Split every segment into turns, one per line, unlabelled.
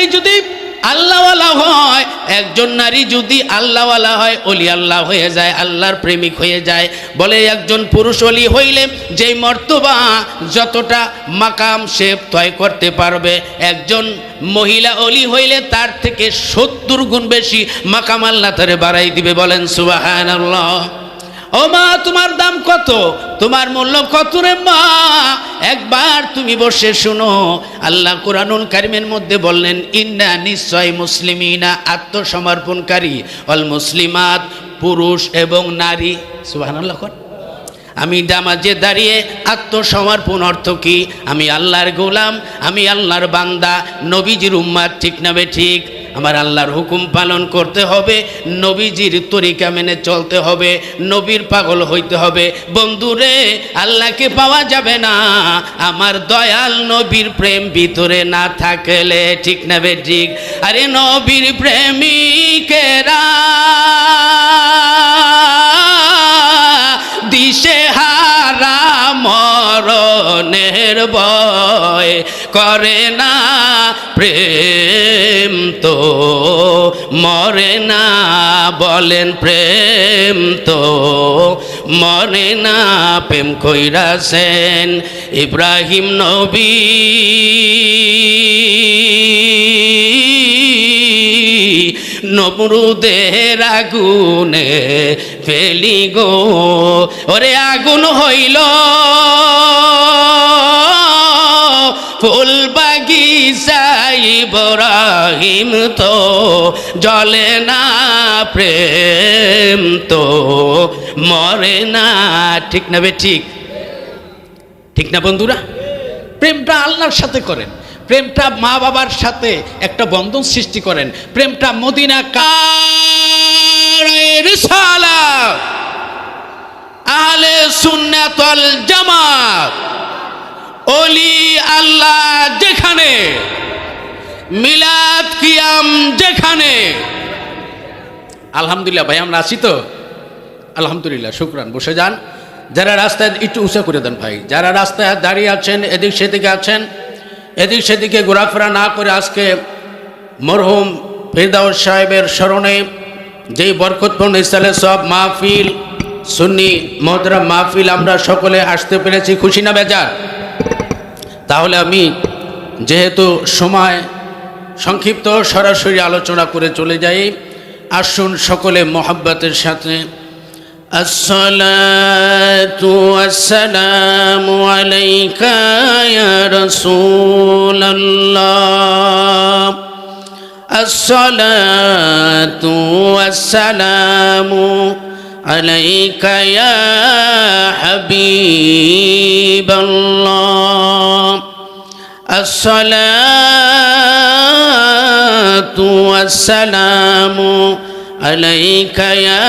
নারী যদি আল্লাহওয়ালা হয়, একজন নারী যদি আল্লাহওয়ালা হয়, অলি আল্লাহ হয়ে যায়, আল্লাহর প্রেমিক হয়ে যায়, বলে একজন পুরুষ অলি হইলে যেই মর্তবা যতটা মাকাম সে তয় করতে পারবে, একজন মহিলা অলি হইলে তার থেকে 70 গুণ বেশি মাকাম আল্লাহ তারে বাড়াই দিবে। বলেন সুবহানাল্লাহ। ও মা, তোমার দাম কত, তোমার মূল্য কত রে মা? একবার তুমি বসে শুনো। আল্লাহ কুরআনুল কারীমের মধ্যে বললেন, ইন্না নিশ্চয় মুসলিমিনা আত্মসমর্পণকারী, অল মুসলিমাত পুরুষ এবং নারী। সুবহানাল্লাহ। আমি নামাজে দাঁড়িয়ে আত্মসমর্পণ অর্থ কি? আমি আল্লাহর গোলাম, আমি আল্লাহর বান্দা, নবীজির উম্মাত, ঠিক না বে ঠিক? আমার আল্লাহর হুকুম পালন করতে হবে, নবীজির তরিকা মেনে চলতে হবে, নবীর পাগল হইতে হবে। বন্ধুরে, আল্লাহকে পাওয়া যাবে না আমার দয়াল নবীর প্রেম ভিতরে না থাকলে, ঠিক না বে ঠিক? আরে নবীর প্রেমিকেরা দিশেহারা মরণের ভয় করে না, প্রেম তো মরে না। বলেন প্রেম তো মরে না। প্রেম কইরাছেন ইব্রাহিম নবী, নমরুদের আগুনে ফেলি গো। ওরে আগুন হইল ফুল বাগিচা, ইব্রাহিম তো জ্বলে না, প্রেম তো মরে না। ঠিক না বে ঠিক? ঠিক না বন্ধুরা? প্রেমটা আল্লাহর সাথে করেন, প্রেমটা মা বাবার সাথে একটা বন্ধন সৃষ্টি করেন, প্রেমটা মদিনা রিসালাত আহলে সুন্নাত ওয়াল জামাত, ওলি আল্লাহ যেখানে, মিলাদ কিয়াম যেখানে। আলহামদুলিল্লাহ ভাই, আমরা আছি তো? আলহামদুলিল্লাহ, শুকরান। বসে যান। যারা রাস্তায়, একটু উঁচা করে দেন ভাই, যারা রাস্তায় দাঁড়িয়ে আছেন, এদিক সেদিকে আছেন, এদিক সেদিকে ঘোরাফেরা না করে আজকে মরহুম ফেরদাউস সাহেবের স্মরণে যেই বরকতপূর্ণ ইসালে সব মাহফিল, সুন্নি মহতরম মাহফিল, আমরা সকলে আসতে পেরেছি, খুশি না বেজার? তাহলে আমি যেহেতু সময় সংক্ষিপ্ত, সরাসরি আলোচনা করে চলে যাই। আসুন সকলে মোহাব্বতের সাথে আসসালাতু ওয়াসসালামু আলাইকা ইয়া রাসূলুল্লাহ, আসসালাতু ওয়াসসালামু আলাইকা ইয়া হাবিবাল্লাহ, আসসালাতু ওয়াসসালামু আলাইকা ইয়া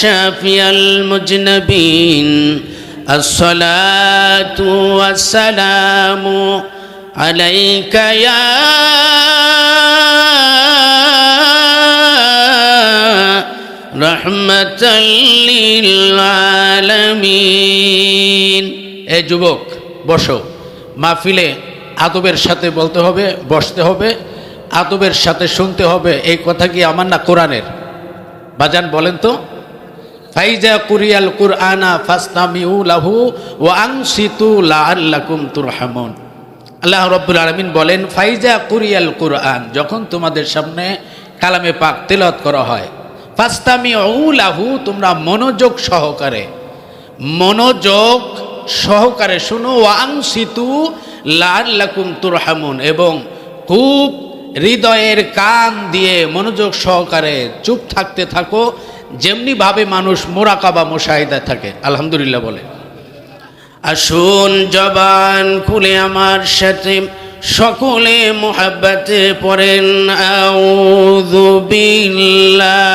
শাফিয়াল মুজনাবিন, আসসালাতু ওয়াসসালামু আলাইকা ইয়া রাহমাতাল লিল আলামিন। এই যুবক বসো। মাহফিলে আদবের সাথে বলতে হবে, বসতে হবে, আদবের সাথে শুনতে হবে। এই কথা কি আমার না কোরআনের? বাজান বলেন তো। ফাইজা কুরিয়াল কুরআনা ফাসতামিউ লাহু ওয়া আনসিতু লাআল্লাকুম তুরহামুন। আল্লাহ রাব্বুল আলামিন বলেন, ফাইজা কুরিয়াল কুরআন, যখন তোমাদের সামনে কালামে পাক তেলাওয়াত করা হয়, ফাসতামিউ লাহু, তোমরা মনোযোগ সহকারে শুনো, ওয়া আনসিতু লাআল্লাকুম তুরহামুন, এবং খুব হৃদয়ের কান দিয়ে মনোযোগ সহকারে চুপ থাকতে থাকো, যেমনি ভাবে মানুষ মুরাকাবা মুশাহিদা থাকে। আলহামদুলিল্লাহ বলে। আসুন জবান খুলে আমার সাথে সকলে মুহাব্বতে পড়েন, আউযু বিল্লাহি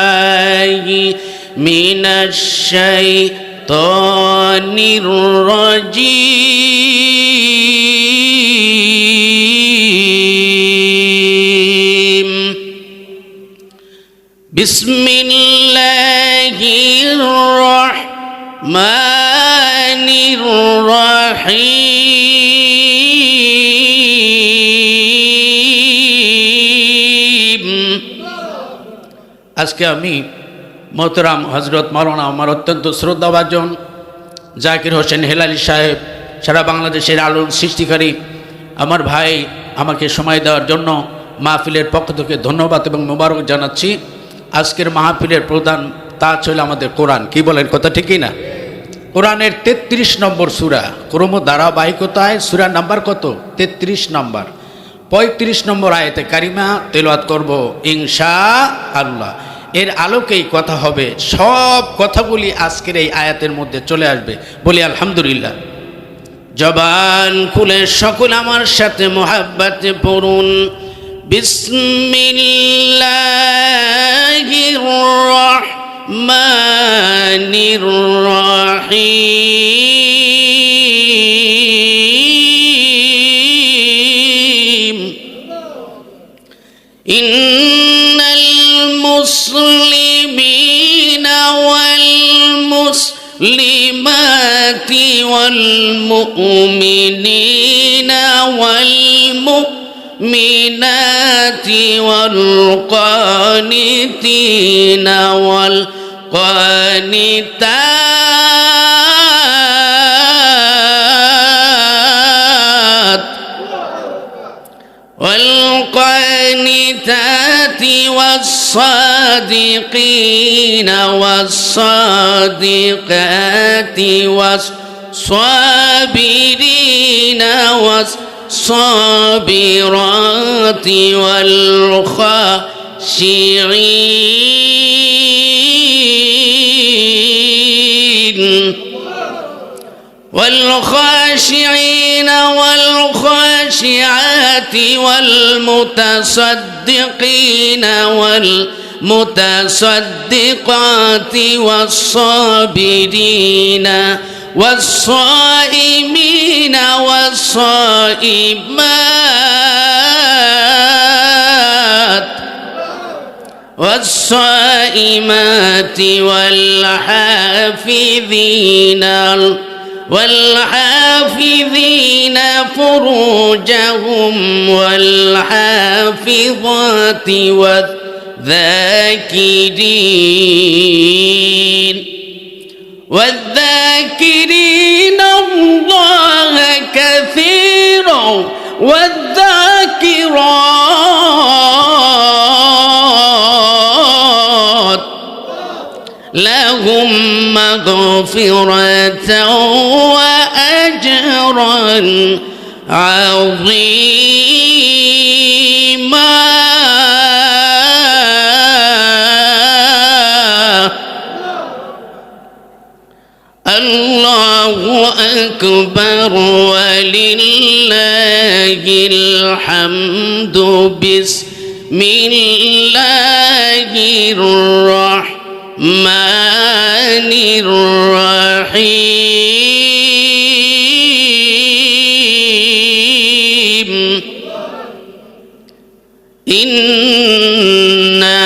মিনাশ শাইতানির রাজীম, বিসমিল্লাহির রহমানির রহিম। আজকে আমি মোহতারাম হজরত মাওলানা আমার অত্যন্ত শ্রদ্ধাভাজন জাকির হোসেন হেলালি সাহেব, সারা বাংলাদেশের আলোর সৃষ্টিকারী আমার ভাই, আমাকে সময় দেওয়ার জন্য মাহফিলের পক্ষ থেকে ধন্যবাদ এবং মোবারক জানাচ্ছি। আজকের মাহফিলের প্রধান তাজ হল আমাদের কোরআন। কি বলেন, কথা ঠিকই না? কোরআনের 33 নম্বর সূরা, ক্রম ধারাবাহিকতায় সূরা নাম্বার কত? 33 নম্বর। 35 নম্বর আয়াতে কারিমা তেলাওয়াত করব ইনশাআল্লাহ। এর আলোকেই কথা হবে, সব কথাগুলি আজকের এই আয়াতের মধ্যে চলে আসবে। বলি আলহামদুলিল্লাহ। জবান খুলে সকল আমার সাথে মোহাব্বতে পড়ুন, বিসমিল্লাহির রহমানির রহিম। ইন্নাল মুসলিমিনা ওয়াল মুসলিমাতি ওয়াল মুমিনিনা ওয়াল মুমিনাতি ওয়াল কানিতিনা ওয়াল কানিতাত والقانتات والصادقين والصادقات والصابرين والصابرات والخاشعين والخاشعات والمتصدقين والمتصدقات والصابرين والصائمين والصائمات والصائمات والحافظين فروجهم والحافظات والذاكرين الله كثيرا والذاكرات لهم مغفرة وأجرا عظيما. الله أكبر ولله الحمد. بسم الله الرحمن الرحيم. إنا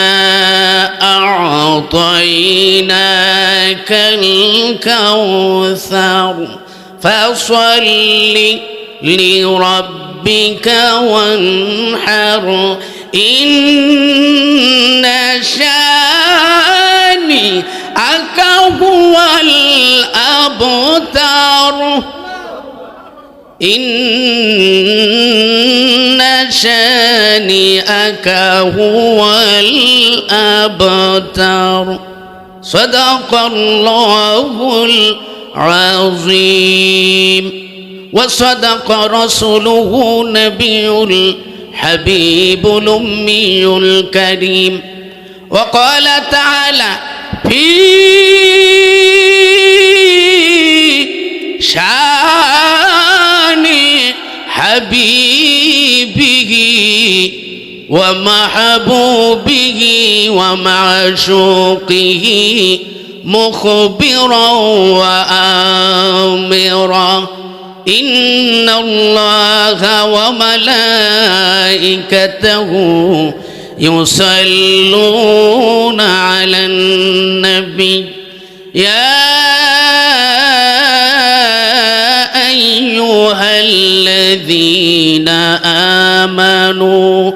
أعطيناك الكوثر فصل لربك وانحر إن شانئك هو الأبتر. إن شانئك هو الأبتر. صدق الله العظيم وصدق رسوله نبي الحبيب الأمي الكريم. وقال تعالى في شان حبيبه ومحبوبه ومعشوقه مخبرا وآمرا. إن الله وملائكته يصلون على النبي يا أيها الذين آمنوا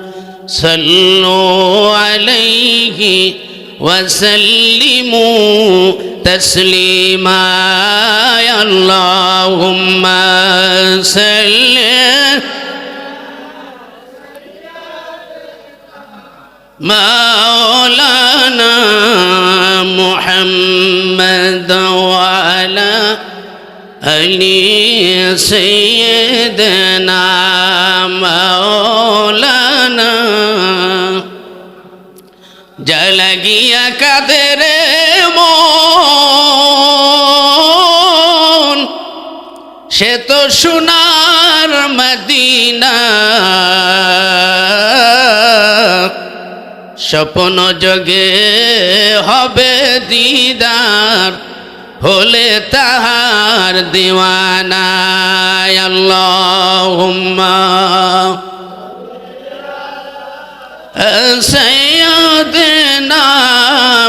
صلوا عليه وسلموا تسليما اللهم صل مولانا محمد وعلى آل سيدنا مولانا জালাগিয়া কাদের মন সে তো সোনার মদিনা স্বপ্ন জগে হবে দিদার হলে তাহার দিওয়ানা আল্লাহুম্মা سيدنا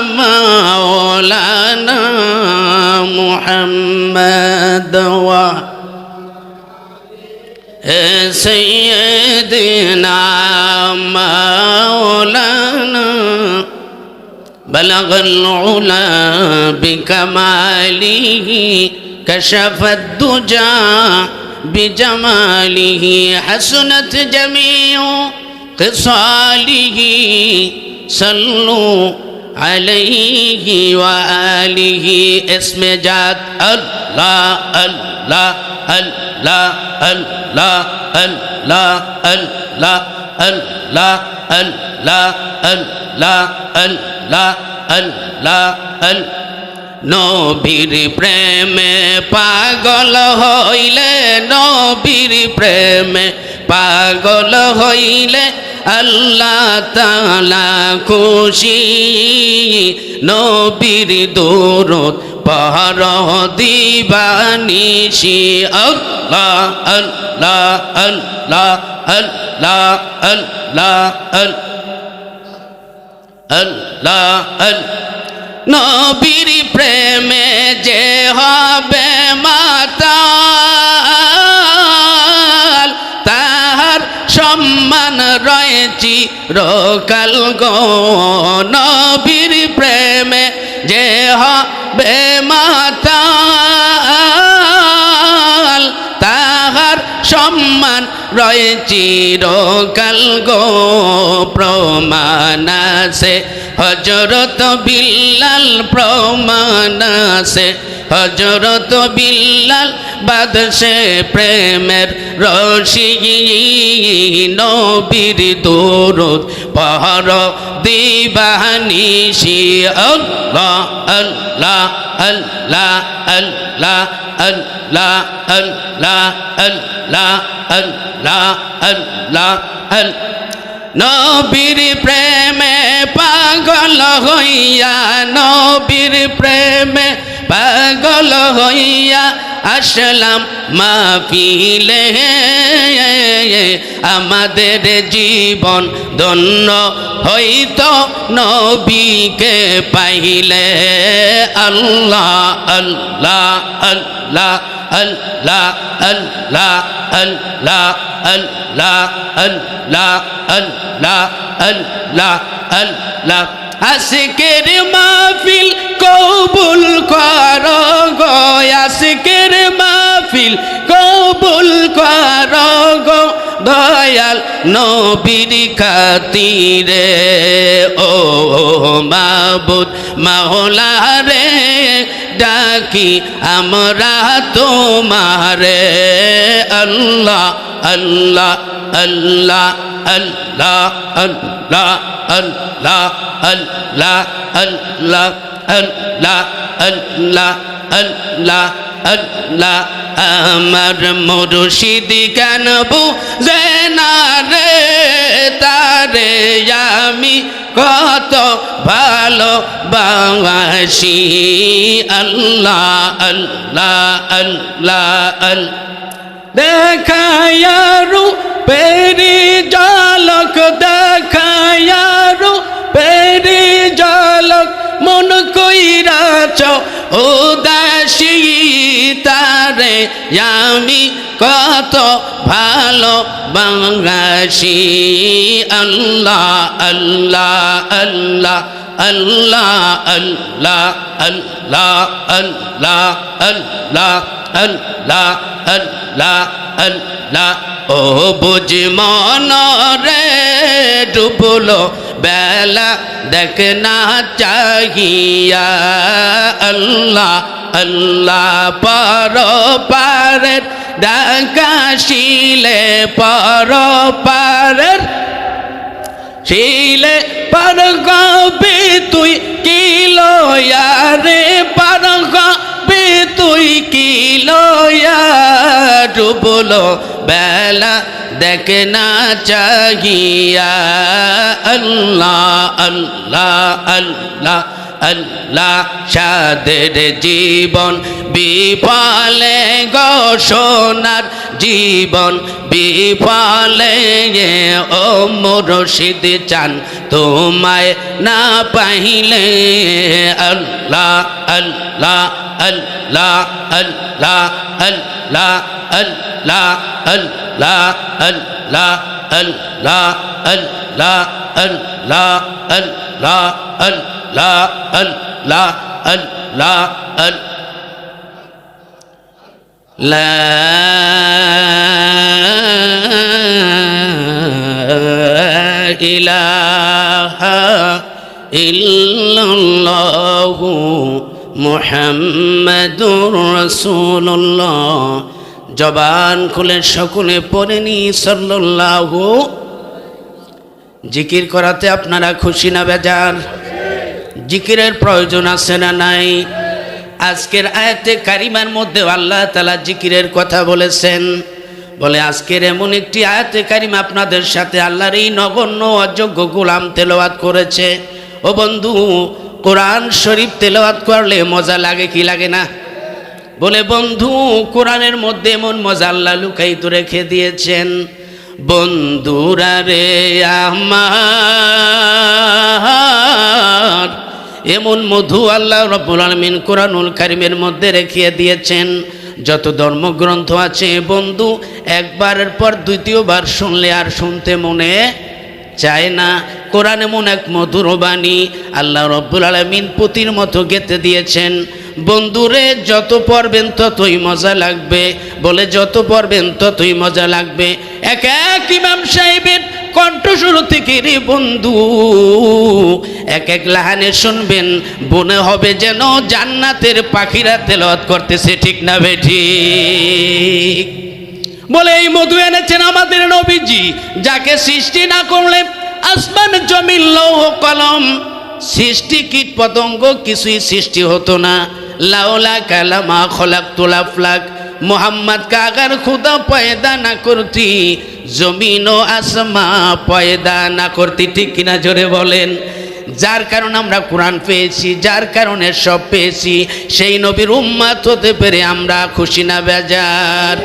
مولانا محمد سيدنا مولانا بلغ العلا بكماله كشف الدجى بجماله حسنت جميع خصاله صلوا عليه وآله اسم جاد الله الله الله الله الله الله الله الله الله الله الله নবীর প্রেমে পাগল হইলে নবীর প্রেমে পাগল হইলে আল্লাহ তাআলা খুশি নবীর দরুদ পড় দিবানিশি আল্লাহ আল্লাহ আল্লাহ আল্লাহ আল্লাহ আল্লাহ আল্লাহ নবীর প্রেমে যে হবে মাতাল তাহার সম্মান রয়েছি রকাল গো নবীর প্রেমে যে হবে মাতাল তাহার সম্মান রয়েছি রকাল গো প্রমাণ আছে হযরত বিল্লাল প্রমাণ আছে হযরত বিল্লাল বাদশে প্রেমের রশি নবীর দরুদ পড় দিবানিশি আল্লাহ আল্লাহ আল্লাহ আল্লাহ আল্লাহ আল্লাহ আল্লাহ আল্লাহ আল্লাহ আল্লাহ নবীর প্রেমে পাগল হইয়া নবীর প্রেমে পাগল হইয়া আসলাম মাহফিলে আমাদের জীবন ধন্য হইতো নবীকে পাইলে আল্লাহ আল্লাহ আল্লাহ আল্লাহ আল্লাহ আল্লাহ আল্লাহ আল্লাহ আল্লাহ আল্লাহ আল্লাহ আশিকের মাহফিল কবুল করো গো আশিকের মাহফিল কবুল করো গো দয়াল নবীর খাতিরে ও মাবুদ মাওলা রে ডাকি আমরা তোমারে আল্লাহ আল্লাহ আল্লাহ আল্লাহ আল্লাহ আল্লাহ আল্লাহ আল্লাহ আল্লাহ আল্লাহ আল্লাহ আল্লাহ আমার মুর্শিদ কেন বুঝে না রে তারে আমি কত ভালোবাসি আল্লাহ আল্লাহ আল্লাহ আল্লাহ দেখায়ারু পেরি ঝলক দেখায়ারু পেরি ঝলক মন কইরাছ উদাসী তারে আমি কত ভালোবাসি আল্লাহ আল্লাহ আল্লাহ আল্লাহ আল্লাহ আল্লাহ আল্লাহ আল্লাহ আল্লাহ আল্লাহ আল্লাহ ও বুঝ মন রে ডুবলো বেলা দেখ না চাহিয়া আল্লাহ আল্লাহ পর পারের ডাকাশিলে পর পারের শিলে পার গবে তুই কিলোয়া রে পার গবে তুই কিলোয়া ডুবলো বেলা দেখ না চাহিয়া আল্লাহ আল্লাহ আল্লাহ আল্লাহ সাদের জীবন বিফলে গো সোনার জীবন বিফলে ও মুর্শিদ চান তোমায় না পাইলে আল্লাহ আল্লাহ আল্লাহ আল্লাহ আল্লাহ আল্লাহ আল্লাহ আল্লাহ আল্লাহ আল্লাহ আল্লাহ আল্লাহ আল্লাহ আল্লাহ আল্লাহ আল্লাহ লা ইলাহা ইল্লাল্লাহু মুহাম্মাদুর রাসূলুল্লাহ জবান খুলে সকলে পড়েনি সাল্লাল্লাহু। জিকির করাতে আপনারা খুশি না বেজার? জিকিরের প্রয়োজন আছে না নাই? আজকের আয়াতে কারিমার মধ্যে আল্লাহ তাআলা জিকিরের কথা বলেছেন। বলে আজকের এমন একটি আয়াতে কারিমা আপনাদের সাথে আল্লাহর এই নগণ্য অযোগ্য গোলাম তেলাওয়াত করেছে। ও বন্ধু, কোরআন শরীফ তেলাওয়াত করলে মজা লাগে কি লাগে না? বলে বন্ধু, কোরআনের মধ্যে এমন মজা আল্লাহ লুকায়িত রেখে দিয়েছেন। বন্ধুরা রে আমার, এমন মধু আল্লাহ রাব্বুল আলামিন কোরআনুল কারীমের মধ্যে রেখে দিয়েছেন। যত ধর্মগ্রন্থ আছে বন্ধু, একবারের পর দ্বিতীয়বার শুনলে আর শুনতে মনে চায় না। কোরআন এমন এক মধুর বাণী আল্লাহ রাব্বুল আলামিন পুতির মতো গেঁথে দিয়েছেন। বন্ধুরে, যত পড়বেন ততই মজা লাগবে। বলে যত পড়বেন ততই মজা লাগবে। এক এক ইমাম সাহেবের কণ্ঠস্বর থেকে রে বন্ধু এক এক লাহানে শুনবেন, মনে হবে যেন জান্নাতের পাখিরা তেলাওয়াত করতেছে। ঠিক না বেঠিক? বলে এই মধু এনেছেন আমাদের নবীজি, যাকে সৃষ্টি না করলে আসমান জমিন লৌহ কলম সৃষ্টি কীট পতঙ্গ কিছুই সৃষ্টি হতো না। লাউলা কালামা খলাকতুল আফলাক, মোহাম্মদ का अगर खुदा पैदा ना करती जमीन ও आसमा पैदा ना करती। ঠিক কিনা জোরে বলেন? যার কারণে আমরা কোরআন পেয়েছি, যার কারণে সব পেয়েছি, সেই নবীর উম্মত হতে পেরে আমরা খুশি না বেজার?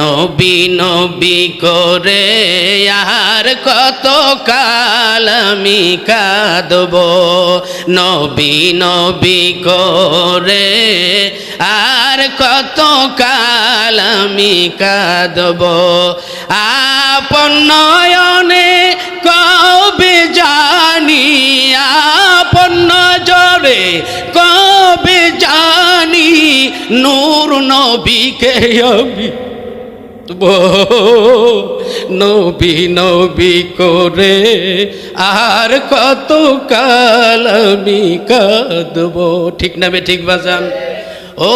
নবী নবী করে আর কত কাল আমি কাঁদব, নবী নবী করে আর কত কাল আমি কাঁদব। আপন নয়নে কবে জানি, আপন নজরে কবে জানি, নূর নবীকে আমি নবী নবী করে আর কত কাল আমি কাঁদব। ঠিক না বে ঠিক বাজান? ও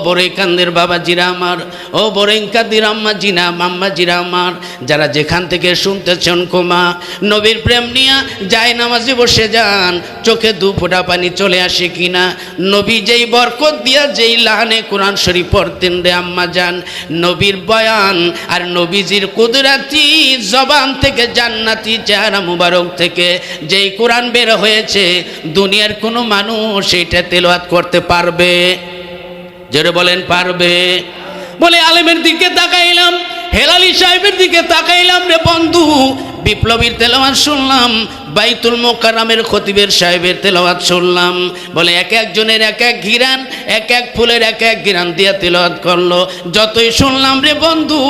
বড়ই কান্দের বাবা জিরা আমার, ও বড়ই কান্দির আম্মা জিনা মাম্মা জিরা আমার, যারা যেখান থেকে শুনতেছেন কোমা নবীর প্রেম নিয়া যায় নামাজে বসে যান, চোখে দু ফোঁটা পানি চলে আসে কিনা? নবী যেই বরকত দিয়া যেই লাহানে কোরআন শরীফ পড়তেন রে আম্মা যান, নবীর বয়ান আর নবীজির কুদরতি জবান থেকে জান্নাতি চেহারা মুবারক থেকে যেই কোরআন বের হয়েছে, দুনিয়ার কোনো মানুষ এটা তেলাওয়াত করতে পারবে? জোরে বলেন পারবে? বলে আলেমের দিকে তাকাইলাম, হেলালি সাহেবের দিকে তাকাইলাম রে বন্ধু, বিপ্লবীর তেলাওয়াত শুনলাম, বাইতুল মোকাররমের খতিবের সাহেবের তেলাওয়াত শুনলাম। বলে এক একজনের এক এক ঘিরান, এক এক ফুলের এক এক ঘিরান দিয়ে তেলাওয়াত করলো। যতই শুনলাম রে বন্ধু,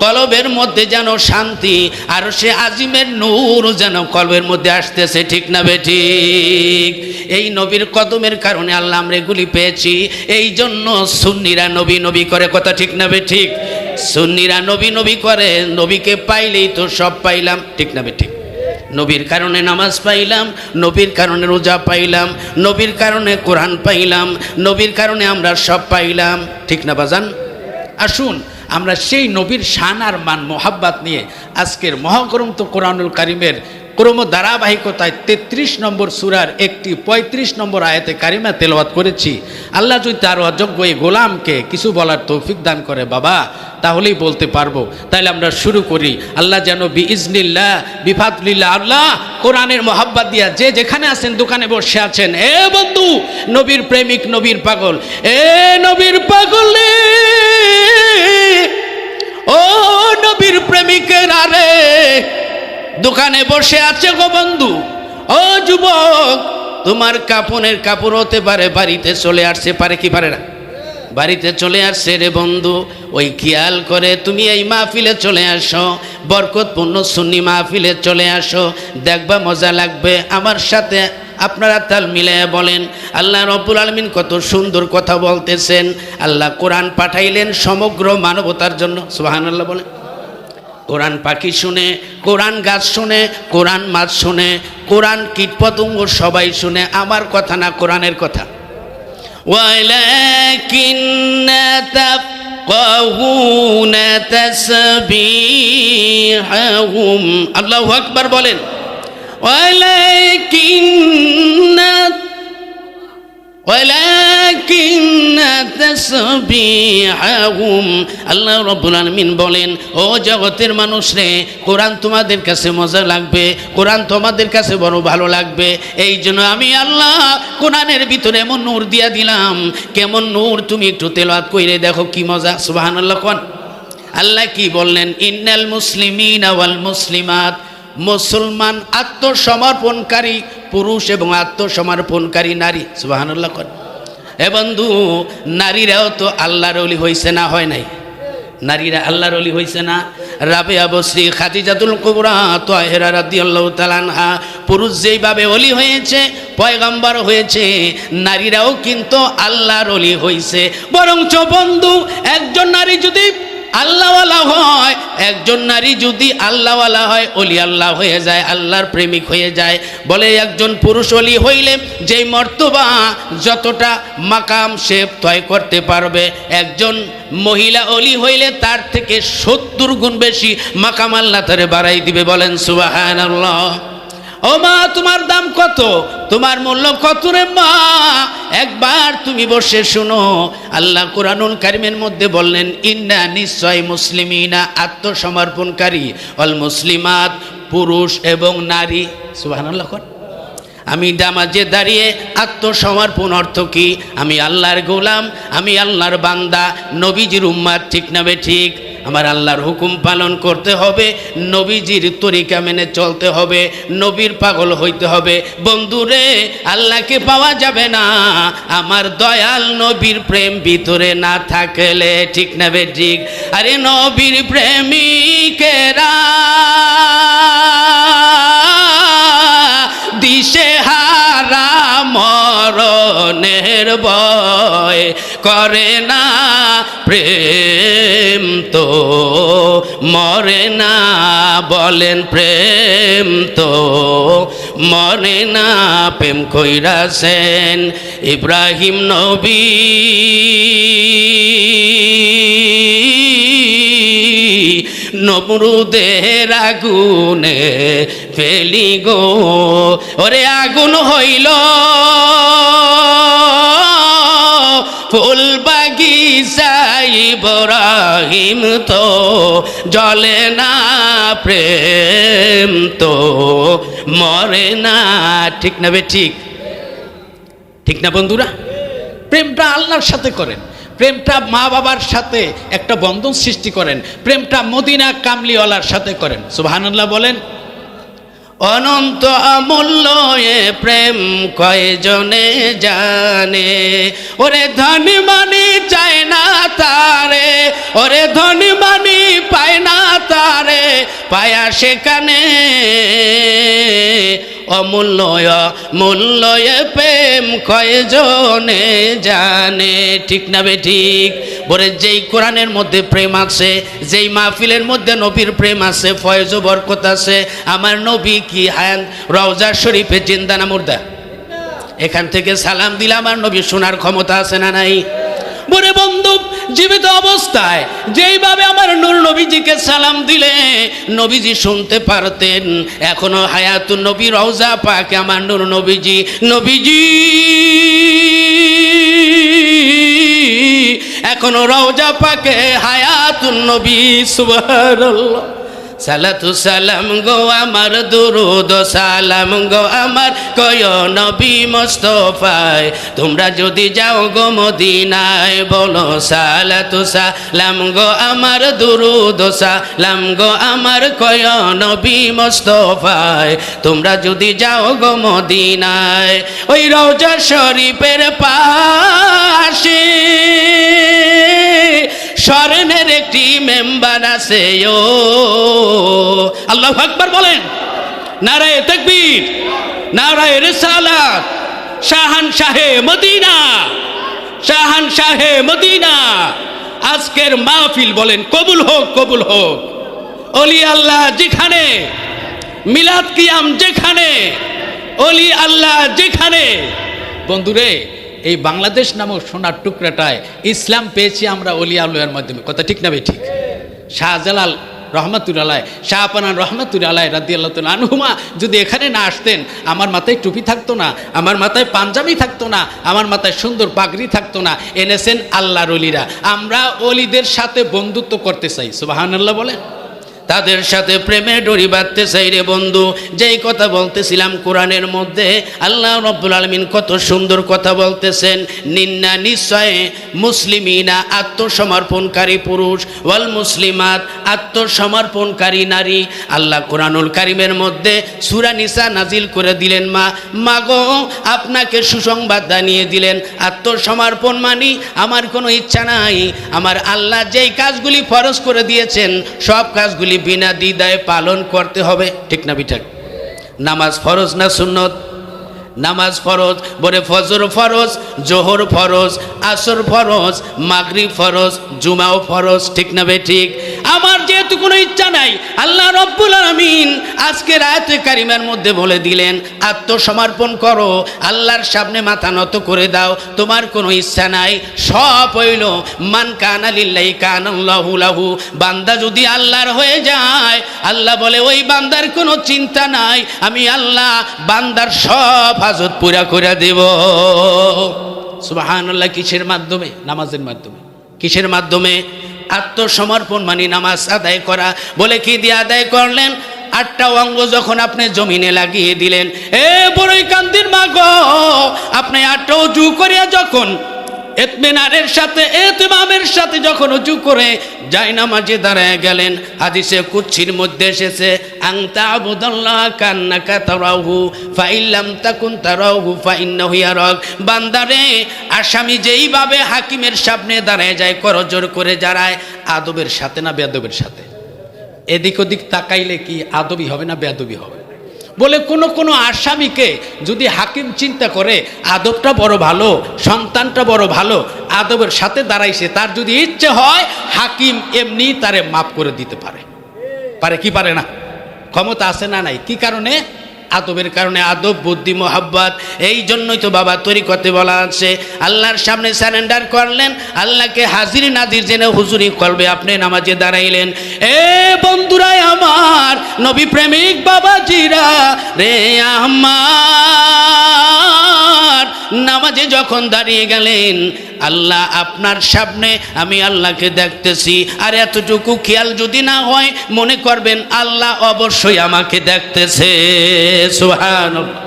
কলবের মধ্যে যেন শান্তি আর সে আজিমের নূর যেন কলবের মধ্যে আসতেছে। ঠিক না বেঠিক? এই নবীর কদমের কারণে আল্লাহ আমরা এগুলি পেয়েছি। এই জন্য সুন্নিরা নবী নবী করে, কথা ঠিক না বেঠিক? সুন্নিরা নবী নবী করে, নবীকে পাইলেই তো সব পাইলাম। ঠিক না বেঠিক? নবীর কারণে নামাজ পাইলাম, নবীর কারণে রোজা পাইলাম, নবীর কারণে কোরআন পাইলাম, নবীর কারণে আমরা সব পাইলাম। ঠিক না বাজান? আসুন আমরা সেই নবীর শান আর মান মোহাব্বত নিয়ে আজকের মহাগ্রন্থ কোরআনুল কারিমের ক্রম ধারাবাহিকতায় 33 নম্বর সূরার একটি 35 নম্বর আয়াতে কারিমা তেলাওয়াত করেছি। আল্লাহ যদি তার অযোগ্য এই গোলামকে কিছু বলার তৌফিক দান করে বাবা, তাহলেই বলতে পারবো। তাইলে আমরা শুরু করি। আল্লাহ যেন বিইজনিল্লাহ বিফাদলিল্লাহ আল্লাহ কোরআনের মোহাব্বত দিয়া যে যেখানে আছেন, দোকানে বসে আছেন, এ বন্ধু নবীর প্রেমিক, নবীর পাগল, এ নবীর পাগল রে, ও নবীর প্রেমিকের আরে দোকানে বসে আছে গো বন্ধু, ও যুবক, তোমার কাপড়ের কাপড় হতে পারে বাড়িতে চলে আসছে, পারে কি পারে না? বাড়িতে চলে আসছে রে বন্ধু, ওই খেয়াল করে তুমি এই মাহফিলে চলে আসো, বরকতপূর্ণ সুন্নি মাহফিলে চলে আসো, দেখবা মজা লাগবে। আমার সাথে আপনারা তাল মিলাইয়া বলেন, আল্লাহ রব্বুল আলামিন কত সুন্দর কথা বলতেছেন। আল্লাহ কোরআন পাঠাইলেন সমগ্র মানবতার জন্য। সুবহানাল্লাহ বলেন। কোরআন পাখি শুনে, কোরআন গাছ শুনে, কোরআন মাছ শুনে, কোরআন কীটপতঙ্গ সবাই শুনে, আমার কথা না, কোরআনের কথা। ওয়ালাকিন্না তাফকাহুনা তাসবিহাহুম, আল্লাহু আকবার বলেন। ওয়ালাকিন্না তাসবিহাহুম, আল্লাহ রাব্বুল আলামিন বলেন, ও জগতের মানুষ রে, কোরআন তোমাদের কাছে মজা লাগবে, কোরআন তোমাদের কাছে বড় ভালো লাগবে। এই জন্য আমি আল্লাহ কোরআনের ভিতরে এমন নূর দিয়া দিলাম। কেমন নূর? তুমি একটু তেলাওয়াত কইরে দেখো কি মজা। সুবহানাল্লাহ কোন। আল্লাহ কি বললেন? ইন্নাল মুসলিমিনা ওয়াল মুসলিমাত, মুসলমান আত্মসমর্পণকারী পুরুষ এবং আত্মসমর্পণকারী নারী। সুবহানাল্লাহ কর। এ বন্ধু, নারীরাও তো আল্লাহর ওলি হইছে না? হয় নাই? নারীরা আল্লাহর ওলি হইছে না? রাবেয়া বসরি, খাদিজাতুল কুবরা, তাহেরা রাদিয়াল্লাহু তাআলা আনহা, পুরুষ যেইভাবে ওলি হয়েছে, পয়গম্বর হয়েছে, নারীরাও কিন্তু আল্লাহর ওলি হইছে। বরঞ্চ বন্ধু, একজন নারী যদি আল্লাহওয়ালা হয়, একজন নারী যদি আল্লাহওয়ালা হয়, ওলি আল্লাহ হয়ে যায়, আল্লাহর প্রেমিক হয়ে যায়। বলে একজন পুরুষ ওলি হইলে যেই মর্তবা, যতটা মাকাম সে তয় করতে পারবে, একজন মহিলা ওলি হইলে তার থেকে 70 গুণ বেশি মাকাম আল্লাহ তারে বাড়াই দিবে। বলেন সুবহানাল্লাহ। ও মা, তোমার দাম কত? তোমার মূল্য কত রে মা? একবার তুমি বসে শুনো। আল্লাহ কোরআনুল কারিমের মধ্যে বললেন, ইন্না, নিশ্চয়, মুসলিমিনা আত্মসমর্পণকারী, অল মুসলিমাত পুরুষ এবং নারী। সুবহানাল্লাহ। আমি নামাজে দাঁড়িয়ে আত্মসমর্পণ অর্থ কি? আমি আল্লাহর গোলাম, আমি আল্লাহর বান্দা, নবীজির উম্মাত। ঠিক না বেঠিক? আমার আল্লাহর হুকুম পালন করতে হবে, নবীজির তরিকা মেনে চলতে হবে, নবীর পাগল হইতে হবে। বন্ধুরে, আল্লাহকে পাওয়া যাবে না আমার দয়াল নবীর প্রেম ভিতরে না থাকলে। ঠিক না বেঠিক? আরে নবীর প্রেমিকেরা দিশে হারা মরণের ভয় করে না, প্রেম তো মরে না। বলেন প্রেম তো মরে না। প্রেম কইরাছেন ইব্রাহিম নবী, নমরুদের আগুনে ফেলি গো। ওরে আগুন হইল ফুল বাগিচা, ইব্রাহিম তো জ্বলে না, প্রেম তো মরে না। ঠিক না বেঠিক? ঠিক না বন্ধুরা? প্রেমটা আল্লাহর সাথে করেন। প্রেমটা মা বাবার সাথে একটা বন্ধন সৃষ্টি করেন, প্রেমটা মদিনা কামলিওয়ালার সাথে করেন। সুবহানাল্লাহ বলেন। অনন্ত অমূল্য এ প্রেম কয়জনে জানে, ওরে ধনী মানি চায় না তারে, ওরে ধনী মানি পায় না তারে, পায়া সেখানে অমূল্য মূল্য এ প্রেম কয়জনে জানে। ঠিক না বে ঠিক? বলে যেই কোরআনের মধ্যে প্রেম আছে, যেই মাহফিলের মধ্যে নবীর প্রেম আছে, ফয়েজ ও বরকত আছে, আমার নবী কি হায়াত রওজা শরীফে জিন্দা না মুর্দা? এখান থেকে সালাম দিলে আমার নবী শোনার ক্ষমতা আছে না নাই? বলে বন্ধু, জীবিত অবস্থায় যেইভাবে আমার নূর নবীজিকে সালাম দিলে নবীজি শুনতে পারতেন, এখনো হায়াতুন নবী রওজা পাকে আমার নূর নবীজি, নবীজি এখনো রওজা পাকে হায়াতুন নবী। সুবহানাল্লাহ। সালাতু সালাম গো আমার, দুরুদ সালাম গো আমার, কয় নবী মোস্তফায়, তোমরা যদি যাও গো মদিনায়, বলো সালাতু সালাম গো আমার, দুরুদ সালাম গো আমার, কয় নবী মোস্তফায়, তোমরা যদি যাও গো মদিনায়। ওই রওজা শরীফের পাশে স্বর্ণের একটি মেম্বার আছে, ও আল্লাহু আকবার বলেন। নারায়ে তাকবীর, নারায়ে রিসালাত। শাহানশাহে মদিনা, শাহানশাহে মদিনা। আজকের মাহফিল বলেন কবুল হোক, কবুল হোক। ওলি আল্লাহ যেখানে, মিলাদ কিয়াম যেখানে, ওলি আল্লাহ যেখানে। বন্ধুরে, এই বাংলাদেশ নামক সোনার টুকরাটায় ইসলাম পেয়েছি আমরা ওলিয়া আল্লাহর মাধ্যমে। কথা ঠিক না ভাই? ঠিক। শাহজালাল রহমাতুল্লাহ, শাহপানান রহমাতুল্লাহ রাদিয়াল্লাহু তাআলা আনহুমা যদি এখানে না আসতেন, আমার মাথায় টুপি থাকতো না, আমার মাথায় পাঞ্জাবি থাকতো না, আমার মাথায় সুন্দর পাগড়ি থাকতো না। এনেছেন আল্লাহর ওলিরা। আমরা ওলিদের সাথে বন্ধুত্ব করতে চাই। সুবহানাল্লাহ বলেন। তাদের সাথে প্রেমে ডরি বাঁধতে চাই রে বন্ধু। যেই কথা বলতেছিলাম, কোরআনের মধ্যে আল্লাহ রাব্বুল আলামিন কত সুন্দর কথা বলতেছেন। নিন্না নিশ্চয় মুসলিমিনা আত্মসমর্পণকারী পুরুষ, ওয়াল মুসলিমাত আত্মসমর্পণকারী নারী। আল্লাহ কোরআনুল কারীমের মধ্যে সূরা নিসা নাজিল করে দিলেন। মাগো আপনাকে সুসংবাদ জানিয়ে দিলেন, আত্মসমর্পণ মানি আমার কোনো ইচ্ছা নাই, আমার আল্লাহ যেই কাজগুলি ফরজ করে দিয়েছেন সব কাজগুলি বিনা দ্বিধায় পালন করতে হবে। ঠিক না বিঠাক? নামাজ ফরজ না সুন্নত? নামাজ ফরজ। বলে ফজর ফরজ, জোহর ফরজ, আসর ফরজ, মাগরিব ফরজ, জুমাও ফরজ। ঠিক না বে ঠিক? আমার যেহেতু কোনো ইচ্ছা নাই, আল্লাহ রব্বুল আলামিন আজকের আয়াতে কারিমার মধ্যে বলে দিলেন আত্মসমর্পণ করো, আল্লাহর সামনে মাথা নত করে দাও। তোমার কোনো ইচ্ছা নাই, সব হইল মান কানা লিল্লাহি কানাল্লাহু লাহু। বান্দা যদি আল্লাহর হয়ে যায়, আল্লাহ বলে ওই বান্দার কোনো চিন্তা নাই, আমি আল্লাহ বান্দার সব হাজত পুরা করে দেব। সুবহানাল্লাহ। কিসের মাধ্যমে? নামাজের মাধ্যমে। কিসের মাধ্যমে? আত্মসমর্পণ মানে নামাজ আদায় করা। বলে কি দিয়ে আদায় করলেন? 8টা অঙ্গ যখন আপনি জমিনে লাগিয়ে দিলেন, এ বড়ই কান্দির মা গো, আপনি 8টা ওযু করিয়া যখন ইতমিনানের সাথে ইতিমামের সাথে যখন ওযু করে জায়নামাজে দাঁড়ায় গেলেন, হাদিসে কুদসির মধ্যে এসেছে আনতা আবুদাল্লাহ কান্নাকা তারাহু ফাইল্লাম তাকুন তারাহু ফাইন্নাহু ইয়ারাক। বান্দারে, আসামি যেইভাবে হাকিমের সামনে দাঁড়ায় যায়, করজোর করে দাঁড়ায়, আদবের সাথে না বেয়াদবের সাথে? এদিক ওদিক তাকাইলে কি আদবি হবে না বেয়াদবি হবে? বলে কোনো আসামিকে যদি হাকিম চিন্তা করে আদবটা বড় ভালো, সন্তানটা বড় ভালো, আদবের সাথে দাঁড়াইছে, তার যদি ইচ্ছে হয় হাকিম এমনি তারে মাফ করে দিতে পারে। পারে কি পারে না? ক্ষমতা আছে না নাই? কি কারণে? আদবের কারণে। আদব, বুদ্ধি, মোহাব্বত। এই জন্যই তো বাবা তরিকতে বলা আছে আল্লাহর সামনে সারেন্ডার করলেন, আল্লাহকে হাজির নাজির জেনে হুজুরি করবে, আপনি নামাজে দাঁড়াইলেন। এ বন্ধুরাই আমার, নবী প্রেমিক বাবাজিরা রে আমার, নামাজে যখন দাঁড়িয়ে গেলেন, আল্লাহ আপনার সামনে, আমি আল্লাহকে দেখতেছি। আর এতটুকু খেয়াল যদি না হয়, মনে করবেন আল্লাহ অবশ্যই আমাকে দেখতেছে। সুবহানাল্লাহ।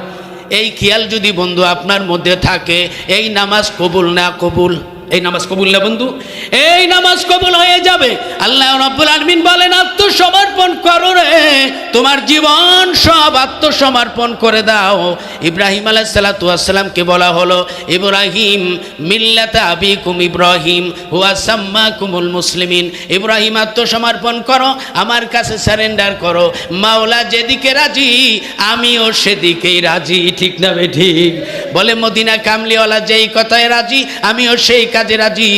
এই খেয়াল যদি বন্ধু আপনার মধ্যে থাকে, এই নামাজ কবুল না কবুল? এই নামাজ কবুল না বন্ধু? এই নামাজ কবুল হয়ে যাবে। আল্লাহ রাব্বুল আলামিন বলেন, আত্মসমর্পণ করো রে, তোমার জীবন সব আত্মসমর্পণ করে দাও। ইব্রাহিম আলাইহিস সালাতু ওয়াস সালামকে বলা হলো, ইব্রাহিম মিল্লাতা আবিকুম ইব্রাহিম হুয়া সাম্মাকুমুল মুসলিমিন। ইব্রাহিম আত্মসমর্পণ করো, আমার কাছে সারেন্ডার করো। মাওলা যেদিকে রাজি আমিও সেদিকেই রাজি, ঠিক না ঠিক? বলে মদিনা কামলিওয়ালা যেই কথায় রাজি আমিও সেই কাজে রাজি।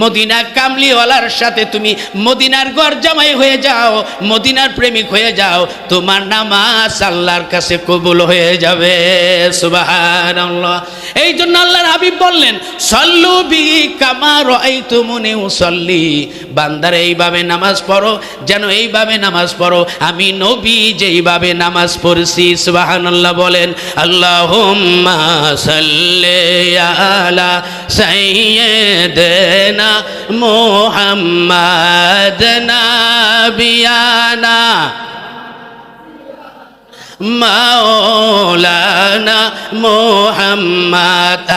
মদিনা কামলিওয়ালার সাথে তুমি মদিনার ঘর জামাই হয়ে যাও, মদিনার প্রেমিক হয়ে যাও, তোমার নামাজ আল্লাহর কাছে কবুল হয়ে যাবে। সুবহানাল্লাহ। এই জন্য আল্লাহর হাবিব বললেন, সল্লু বি কামা রাআইতুমুনি উসাল্লি। বান্দারে এইভাবে নামাজ পড়ো যেন এইভাবে নামাজ পড়ো আমি নবী যেইভাবে নামাজ পড়ছি। সুবহানাল্লাহ বলেন। আল্লাহুম্মা সাল্লি আলা সাইয়্যিদিনা মুহাম্মাদ নাবিয়ানা মাওলানা মুহাম্মদ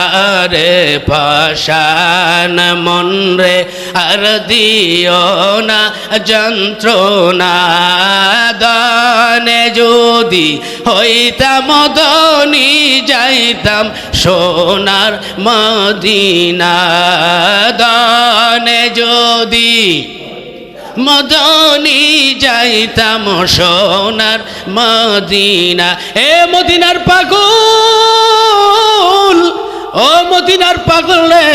আরে পাশান মনরে আর দিও না যন্ত্রণা দানে যদি হইতাম ধনী যাইতাম সোনার মদিনা দানে যদি মদনী যাইতাম সোনার মদিনা। এ মদিনার পাগল, ও মদিনার পাগল রে,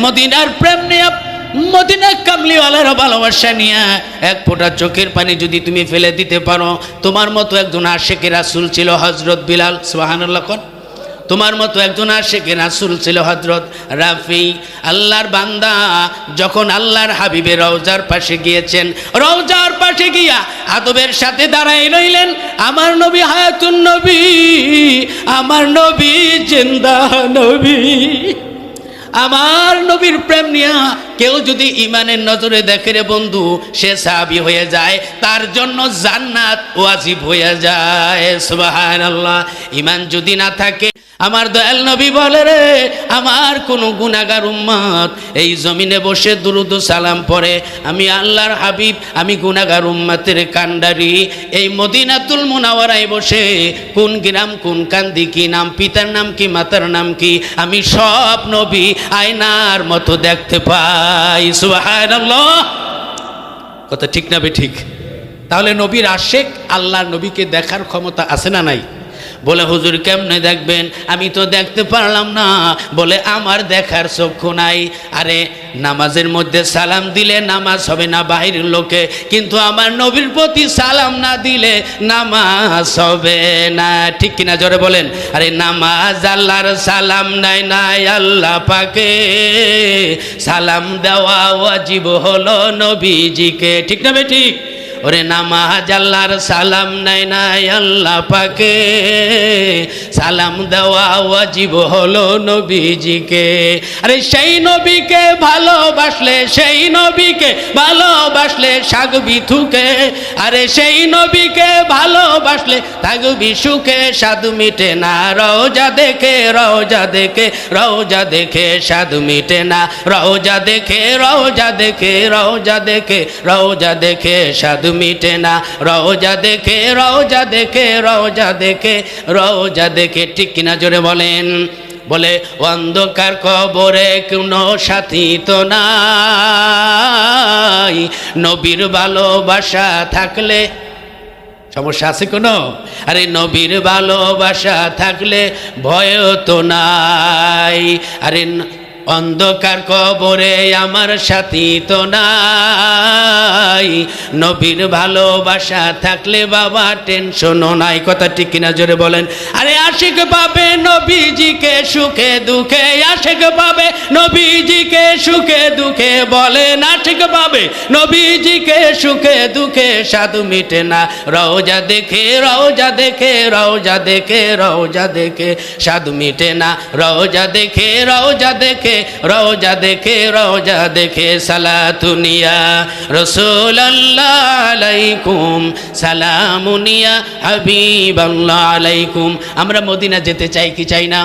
মদিনার প্রেম নিয়ে মদিনা কামলিওয়ালার ভালোবাসা নিয়ে এক ফোঁটা চোখের পানি যদি তুমি ফেলে দিতে পারো, তোমার মতো একজন আশিকে রাসূল ছিল হযরত বিলাল। সুবহানাল্লাহ। কোন তোমার মতো একজন আশিকে রাসূল ছিল হযরত রাফি। আল্লাহর বান্দা যখন আল্লাহর হাবিবের রওজার পাশে গিয়েছেন, রওজার পাশে গিয়া আদবের সাথে দাঁড়াই রইলেন। আমার নবী হায়াতুন নবী, আমার নবী জিন্দা নবী। আমার নবীর প্রেম নিয়া কেউ যদি ইমানের নজরে দেখে রে বন্ধু, সে সাহাবী হয়ে যায়, তার জন্য জান্নাত ওয়াজিব হয়ে যায়। সুবহানাল্লাহ। ইমান যদি না থাকে, আমার দয়াল নবী বলে রে, আমার কোন গুনাহগার উম্মত এই জমিনে বসে দুরুদ ও সালাম পড়ে, আমি আল্লাহর হাবিব, আমি গুনাহগার উম্মতের কান্ডারি, এই মদিনাতুল মুনাওয়ারায় বসে কোন গ্রাম কোন কান্দি কি নাম, পিতার নাম কি মাতার নাম কি, আমি সব নবী আয়নার মতো দেখতে পাই। সুবহানাল্লাহ। কথা ঠিক না ঠিক? তাহলে নবীর আশিক আল্লাহর নবীকে দেখার ক্ষমতা আছে না নাই? বলে হুজুর কেমনে দেখবেন, আমি তো দেখতে পারলাম না। বলে আমার দেখার চক্ষু নাই। আরে নামাজের মধ্যে সালাম দিলে নামাজ হবে না বাহিরের লোকে, কিন্তু আমার নবীর প্রতি সালাম না দিলে নামাজ হবে না, ঠিক কিনা জোরে বলেন? আরে নামাজ আল্লাহর, সালাম নাই নাই আল্লাহ পাকে, সালাম দেওয়া ওয়াজিব হলো নবীজিকে, ঠিক না ঠিক? ওরে নামাজ আল্লাহর, সালাম নাই নাই আল্লাহ পাকে, সালাম দেওয়া ওয়াজিব হলো নবীজিকে। আরে সেই নবীকে ভালোবাসলে, সেই নবীকে ভালোবাসলে থাকবি থুকে, আরে সেই নবীকে ভালোবাসলে থাকবি সুখে, সাধু মিটে না রওজা দেখে, রওজা দেখে, রওজা দেখে সাধু মিটে না, রওজা দেখে, রওজা দেখে, রওজা দেখে, রওজা দেখে সাধু মিটে না, রওজা দেখে, রওজা দেখে, রওজা দেখে, রওজা দেখে, ঠিক কিনা জোরে বলেন? বলে অন্ধকার কবরে কোনো সাথী তো নাই, নবীর ভালোবাসা থাকলে সমস্যা আছে কোনো? আরে নবীর ভালোবাসা থাকলে ভয় তো নাই। আরে অন্ধকার কবরে আমার সাথী তো নাই, নবীর ভালোবাসা থাকলে বাবা টেনশনও নাই। কথা ঠিক কিনা জোরে বলেন? আরে আশিক পাবে নবীজিকে সুখে দুঃখে, আশিক পাবে নবীজিকে সুখে দুঃখে, বলেন আশিক পাবে নবীজিকে সুখে দুঃখে, সাধু মিটে না রওজা দেখে, রওজা দেখে, রওজা দেখে, রওজা দেখে সাধু মিটে না, রওজা দেখে, রওজা দেখে, রওজা দেখে, রওজা দেখে সালাতুনিয়া রাসূলুল্লাহ আলাইকুম, সালামুনিয়া হাবিবাল্লাহ আলাইকুম। আমরা মদিনা যেতে চাই কি চাই না?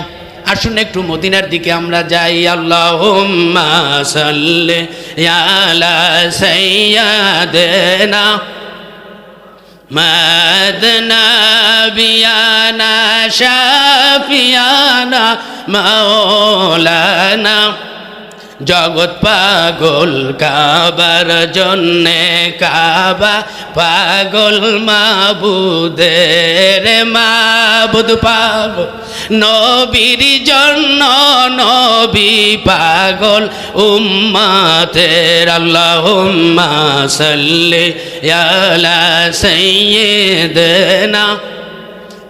আসুন একটু মদিনার দিকে আমরা যাই। আল্লাহুম্মা সাল্লি আলা সাইয়্যিদিনা মাদনা বিয়ানা শাফিয়ানা মাওলানা। জগৎ পাগল কাবার জন্যে, কাবা পাগল মাবুদের মাবুদ পাগল, নবীর জন্য নবী পাগল উম্মতের। আল্লাহুম্মা সাল্লি আলা সাইয়্যিদিনা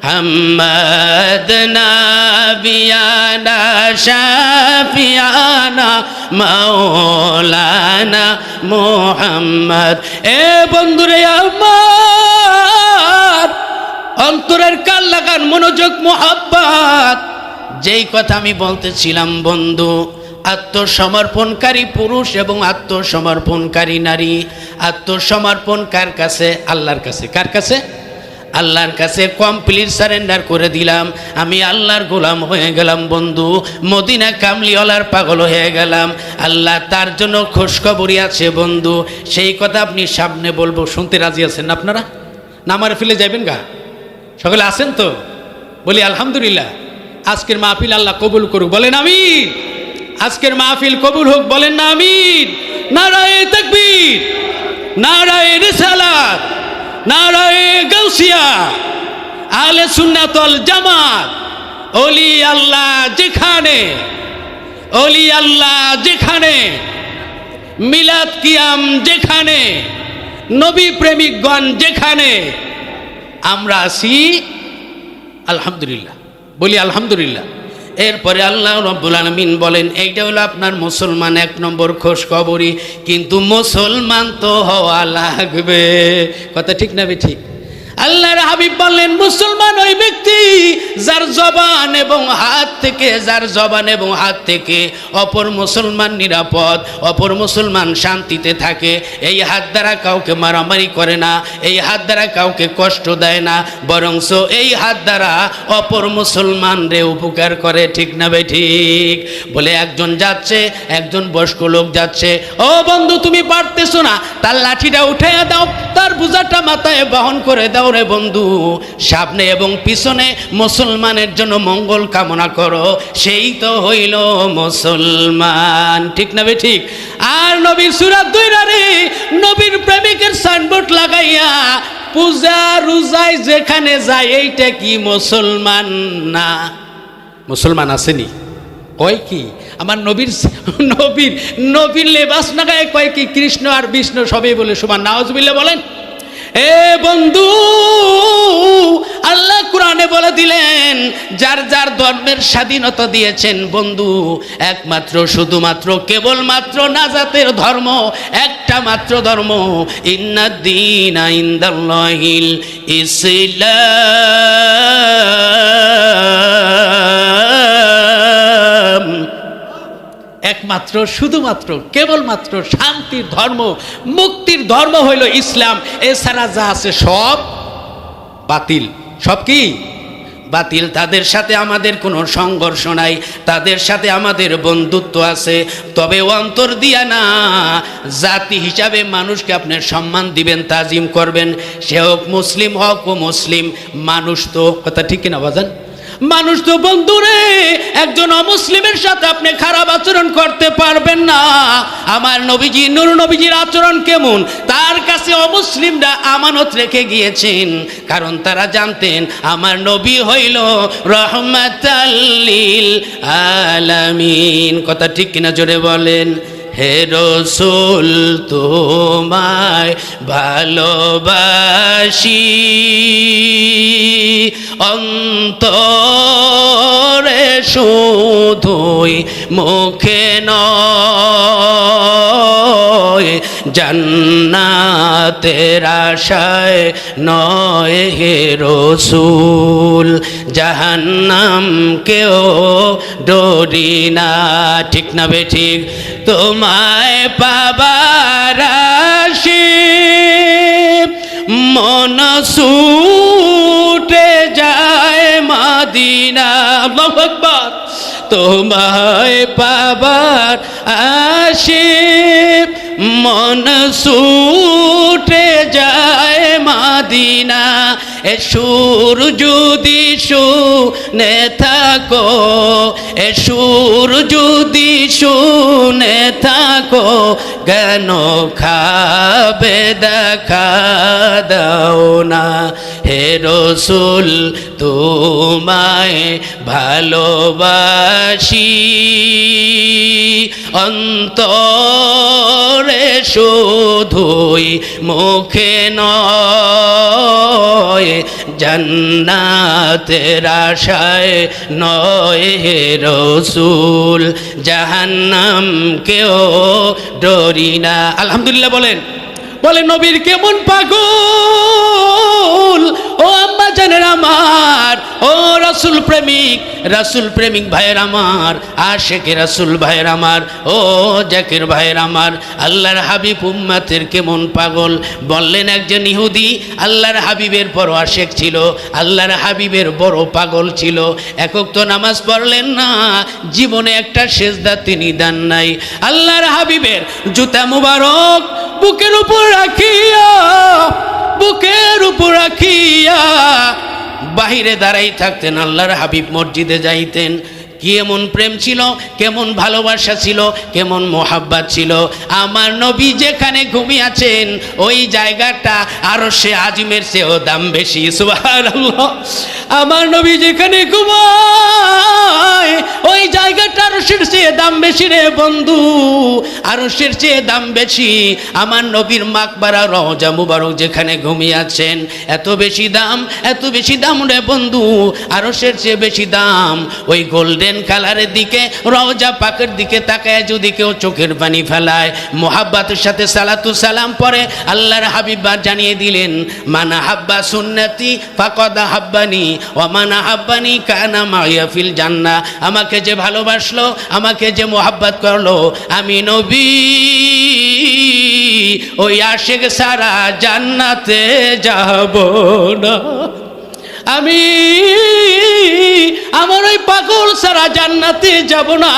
মুহাম্মদ নাবিয়ানা শাফিয়ানা মাওলানা মুহাম্মদ। এ বন্ধুরে আমার অন্তরের কান লাগান, মনোযোগ, মুহাব্বত। যেই কথা আমি বলতেছিলাম বন্ধু, আত্মসমর্পণকারী পুরুষ এবং আত্মসমর্পণকারী নারী। আত্মসমর্পণ কার কাছে? আল্লাহর কাছে। কার কাছে? আল্লাহর কাছে কমপ্লিট সারেন্ডার করে দিলাম। আমি আল্লাহর গোলাম হয়ে গেলাম বন্ধু, মদিনা কামলিওয়ালার পাগল হয়ে গেলাম। আল্লাহ তার জন্য খোঁজখবরই আছে বন্ধু। সেই কথা আপনি সামনে বলবো, শুনতে রাজি আছেন না আপনারা? না আমার ফেলে যাবেন গা? সকলে আছেন তো? বলি আলহামদুলিল্লাহ। আজকের মাহফিল আল্লাহ কবুল করুক, বলেন আমিন। আজকের মাহফিল কবুল হোক, বলেন না আমিন। নারায়ে তাকবীর, নারায়ে রিসালাত, নারায়ে গাউসিয়া, আহলে সুন্নাত ওয়াল জামাত। ওলি আল্লাহ যেখানে, ওলি আল্লাহ যেখানে, মিলাদ কিয়াম যেখানে, নবী প্রেমিকগণ যেখানে, আমরা আছি আলহামদুলিল্লাহ। বলি আলহামদুলিল্লাহ। এরপরে আল্লাহ রাব্বুল আলামিন বলেন, এইটা হলো আপনার মুসলমান এক নম্বর খোঁজ খবরই। কিন্তু মুসলমান তো হওয়া লাগবে। কথা ঠিক না ঠিক? আল্লাহর হাবিব বললেন, মুসলমান ওই ব্যক্তি যার জবান এবং হাত থেকে, যার জবান এবং হাত থেকে অপর মুসলমান নিরাপদ, অপর মুসলমান শান্তিতে থাকে। এই হাত দ্বারা কাউকে মারামারি করে না, এই হাত দ্বারা কাউকে কষ্ট দেয় না, বরঞ্চ এই হাত দ্বারা অপর মুসলমানরে উপকার করে। ঠিক না ভাই ঠিক? বলে একজন যাচ্ছে, একজন বয়স্ক লোক যাচ্ছে, ও বন্ধু তুমি পারতেছো না, তার লাঠিটা উঠাইয়া দাও, তার বোঝাটা মাথায় বহন করে দাও রে বন্ধু। সামনে এবং পিছনে মুসলমানের জন্য মঙ্গল কামনা করো, সেই তো হইল মুসলমান। ঠিক না বে ঠিক? আর নবীর সূরা দুইরারে নবীর প্রেমিকের সাইনবোর্ড লাগাইয়া পূজা রোজায় যেখানে যায়, এইটা কি মুসলমান না? মুসলমান আসেনি? কয় কি আমার নবীর নবীর নবীর লেবাস না গায়ে কয় কি কৃষ্ণ আর বিষ্ণু সবই বলে সুবহান নাউজুবিল্লাহ বলেন। এ বন্ধু, আল্লাহ কোরআনে বলে দিলেন, যার যার ধর্মের স্বাধীনতা দিয়েছেন বন্ধু, একমাত্র শুধুমাত্র কেবলমাত্র নাজাতের ধর্ম, একটা মাত্র ধর্ম, ইন্নাদ্দীনা ইনদাল্লাহিল ইসলাম। একমাত্র শুধুমাত্র কেবলমাত্র শান্তির ধর্ম, মুক্তির ধর্ম হইল ইসলাম। এছাড়া যা আছে সব বাতিল। সব কি বাতিল। তাদের সাথে আমাদের কোনো সংঘর্ষ নাই, তাদের সাথে আমাদের বন্ধুত্ব আছে। তবে অন্তর দিয়া না, জাতি হিসাবে মানুষকে আপনি সম্মান দিবেন, তাজিম করবেন। সে হোক মুসলিম, হোক ও মুসলিম মানুষ তো। কথা ঠিক কিনা বাজান? মানুষ তো বন্ধুরে, একজন অমুসলিমের সাথে আপনি খারাপ আচরণ করতে পারবেন না। আমার নবীজি, নূর নবীজির আচরণ কেমন, তার কাছে অমুসলিমরা আমানত রেখে গিয়েছেন, কারণ তারা জানতেন আমার নবী হইল রহমাতাল লিল আলামিন। কথা ঠিক কিনা জোরে বলেন। হে রাসূল তোমায় ভালোবাসি, অন্তরে শুধুই মুখে নয়, জান্নাতের আশায় নয় হে রাসূল, জাহান্নাম কেউ ডরি না। ঠিক না বে ঠিক? তোমায় পাবার আশি মন ছুটে যায় মদিনা। আল্লাহু আকবার, তোমায় পাবার আসে মন ছুটে যায় মাদিনা। এ সুর যদি শুনে থাকো, এ সুর যদি শুনে থাকো, কেন খাবে দেখা দাও না। হে রসুল তোমায় ভালোবাসি, অন্তরে শুধুই মুখে নয়, জান্নাতের আশায় নয়। হে রসুল জাহান্নাম কেউ ডরি না। আলহামদুলিল্লাহ বলেন, বলেন নবীর কেমন পাগল ও আম্মা জানেন আমার, ও রাসূল প্রেমিক, রাসূল প্রেমিক ভাইয়ের আমার, আশেকে রাসূল ভাইয়ের আমার, ও জাকির ভাইয়ের আমার, আল্লাহর হাবিব উম্মতের কেমন পাগল। বললেন একজন ইহুদি আল্লাহর হাবিবের বড় আশেক ছিল, আল্লাহর হাবিবের বড় পাগল ছিল। একক তো নামাজ পড়লেন না, জীবনে একটা সেজদা তিনি দেন নাই। আল্লাহর হাবিবের জুতা মুবারক বুকের উপর রাখিয়া, বুকের উপর রাখিয়া বাহিরে দাঁড়াই থাকতেন। আল্লাহর হাবিব মসজিদে যাইতেন। কেমন প্রেম ছিল, কেমন ভালোবাসা ছিল, কেমন মোহাব্বত ছিল। আমার নবী যেখানে ঘুমিয়েছেন ওই জায়গাটা আরশে আজিমের চেয়েও দাম বেশি। সুবহানাল্লাহ। আমার নবী যেখানে ঘুমায় ওই জায়গাটা আরশের চেয়ে দাম বেশি রে বন্ধু, আরশের চেয়ে দাম বেশি। আমার নবীর মাকবারা রওজা মুবারক যেখানে ঘুমিয়েছেন এত বেশি দাম, এত বেশি দাম রে বন্ধু, আরশের চেয়ে বেশি দাম। ওই গোল্ডেন কালারের দিকে রওজা পাকের দিকে তাকায় যদি কেউ চোখের পানি ফেলায়, মোহাব্বতের সাথে সালাতু সালাম পড়ে, আল্লাহর হাবিব জানিয়ে দিলেন মানা হাব্বা সুন্নতি ফাকাদ হাব্বানি ওয়া মানা হাব্বানি কানা মাইয়া ফিল জান্নাহ। আমাকে যে ভালোবাসলো, আমাকে যে মোহাব্বত করলো, আমি নবী ওই আশিক সারা জান্নাতে যাব না। আমি আমার ওই পাগল সারা জান্নাতে যাব না।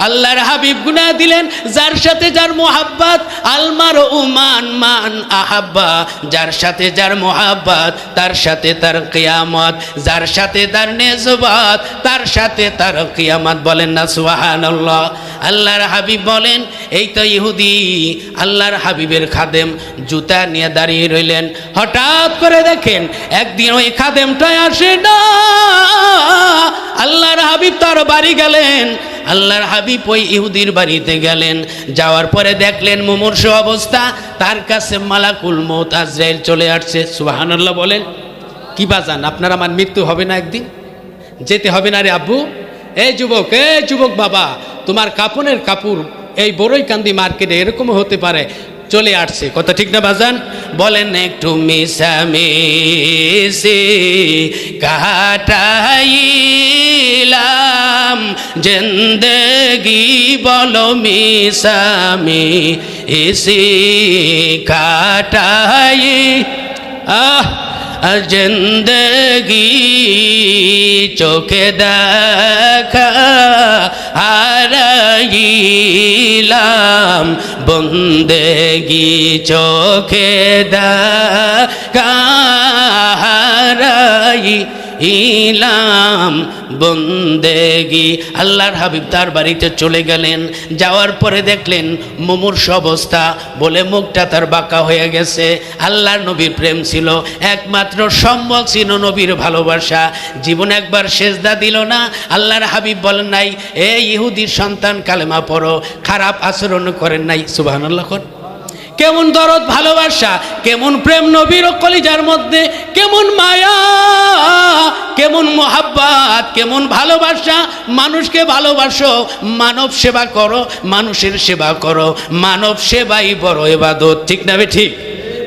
আল্লাহর হাবিব গুনা দিলেন যার সাথে যার মোহাব্বত, আলমার উমান মান আহাব্বা, যার সাথে যার মোহাব্বত তার সাথে তার কিয়ামত, যার সাথে তার নেজবত তার সাথে তার কিয়ামত। বলেন না সুবহানাল্লাহ। আল্লাহর হাবিব বলেন এই তো ইহুদি আল্লাহর হাবিবের খাদেম জুতা নিয়ে দাঁড়িয়ে রইলেন। হঠাৎ করে দেখেন একদিন ওই খাদেমটাই আসে না, আল্লাহর হাবিব তার বাড়ি গেলেন। আল্লাহর হাবিব ওই ইহুদির বাড়িতে গেলেন, যাওয়ার পরে দেখলেন মুমূর্ষু অবস্থা, তার কাছে মালাকুল মউত আজরাইল চলে আসছে। সুবহানাল্লাহ বলেন। কি বাজান আপনার আমার মৃত্যু হবে না একদিন? যেতে হবে না রে আব্বু? এই যুবক, এই যুবক বাবা, তোমার কাপনের কাপড় এই বড়ইকান্দি মার্কেটে এরকম হতে পারে চলে আসছে। কথা ঠিক না বাজান? বলেন একটু মিশামিশি কাটাইলাম জিন্দেগি, বলো মিশামিশি কাটাই জিন্দেগি, চোখে দেখা হারাইলাম বন্দেগি, চোখে দেখা হারাইলাম বন্দেগি। আল্লাহর হাবিব তার বাড়িতে চলে গেলেন, যাওয়ার পরে দেখলেন মুমূর্ষু অবস্থা, বলে মুখটা তার বাঁকা হয়ে গেছে। আল্লাহর নবীর প্রেম ছিল, একমাত্র সম্ভব ছিল নবীর ভালোবাসা। জীবনে একবার সেজদা দিল না। আল্লাহর হাবিব বলেন নাই এই ইহুদির সন্তান কালেমা পড়ো, খারাপ আচরণ করেন নাই। সুবহানাল্লাহ। কেমন দরদ ভালোবাসা, কেমন প্রেম নবীর কলিজার মধ্যে, কেমন মায়া, কেমন মোহাব্বত, কেমন ভালোবাসা। মানুষকে ভালোবাসো, মানব সেবা করো, মানুষের সেবা করো। মানব সেবাই বড় ইবাদত। ঠিক না? ঠিক